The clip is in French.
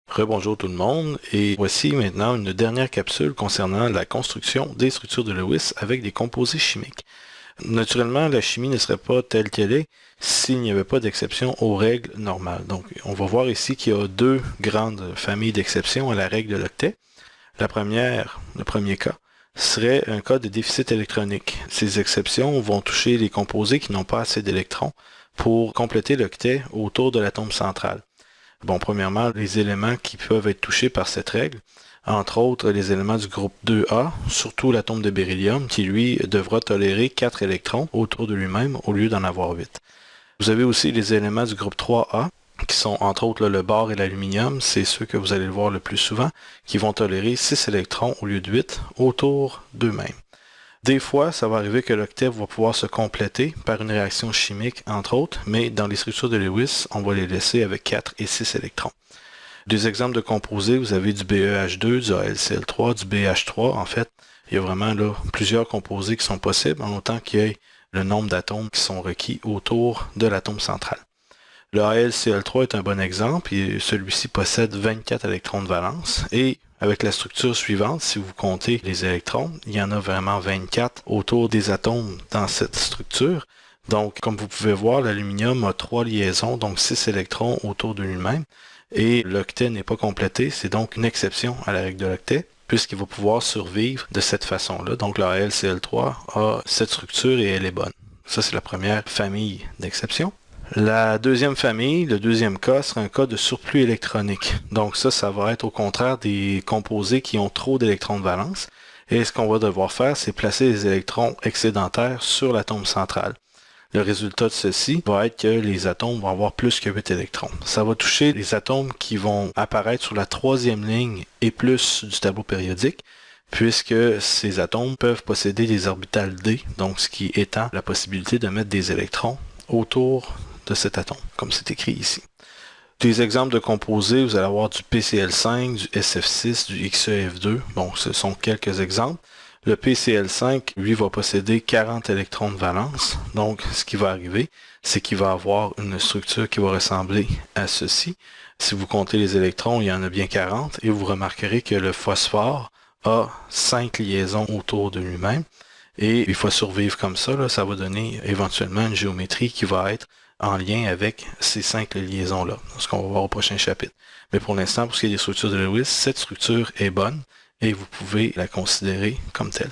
Rebonjour tout le monde, et voici maintenant une dernière capsule concernant la construction des structures de Lewis avec des composés chimiques. Naturellement, la chimie ne serait pas telle qu'elle est s'il n'y avait pas d'exception aux règles normales. Donc, on va voir ici qu'il y a deux grandes familles d'exceptions à la règle de l'octet. La première, le premier cas, serait un cas de déficit électronique. Ces exceptions vont toucher les composés qui n'ont pas assez d'électrons pour compléter l'octet autour de l'atome central. Bon, premièrement, les éléments qui peuvent être touchés par cette règle, entre autres les éléments du groupe 2A, surtout l'atome de beryllium, qui lui devra tolérer 4 électrons autour de lui-même au lieu d'en avoir 8. Vous avez aussi les éléments du groupe 3A, qui sont entre autres le bore et l'aluminium, c'est ceux que vous allez le voir le plus souvent, qui vont tolérer 6 électrons au lieu de 8 autour d'eux-mêmes. Des fois, ça va arriver que l'octet va pouvoir se compléter par une réaction chimique, entre autres, mais dans les structures de Lewis, on va les laisser avec 4 et 6 électrons. Des exemples de composés, vous avez du BeH2, du AlCl3, du BH3. En fait, il y a vraiment là plusieurs composés qui sont possibles, en autant qu'il y ait le nombre d'atomes qui sont requis autour de l'atome central. Le AlCl3 est un bon exemple, et celui-ci possède 24 électrons de valence, et avec la structure suivante, si vous comptez les électrons, il y en a vraiment 24 autour des atomes dans cette structure. Donc, comme vous pouvez voir, l'aluminium a 3 liaisons, donc 6 électrons autour de lui-même, et l'octet n'est pas complété, c'est donc une exception à la règle de l'octet, puisqu'il va pouvoir survivre de cette façon-là. Donc, le AlCl3 a cette structure et elle est bonne. Ça, c'est la première famille d'exceptions. La deuxième famille, le deuxième cas, sera un cas de surplus électronique. Donc ça va être au contraire des composés qui ont trop d'électrons de valence. Et ce qu'on va devoir faire, c'est placer les électrons excédentaires sur l'atome central. Le résultat de ceci va être que les atomes vont avoir plus que 8 électrons. Ça va toucher les atomes qui vont apparaître sur la troisième ligne et plus du tableau périodique, puisque ces atomes peuvent posséder des orbitales d, donc ce qui étend la possibilité de mettre des électrons autour de cet atome, comme c'est écrit ici. Des exemples de composés, vous allez avoir du PCl5, du SF6, du XeF2. Bon, ce sont quelques exemples. Le PCl5, lui, va posséder 40 électrons de valence. Donc, ce qui va arriver, c'est qu'il va avoir une structure qui va ressembler à ceci. Si vous comptez les électrons, il y en a bien 40. Et vous remarquerez que le phosphore a 5 liaisons autour de lui-même. Et il faut survivre comme ça, là, ça va donner éventuellement une géométrie qui va être en lien avec ces 5 liaisons-là, ce qu'on va voir au prochain chapitre. Mais pour l'instant, pour ce qui est des structures de Lewis, cette structure est bonne et vous pouvez la considérer comme telle.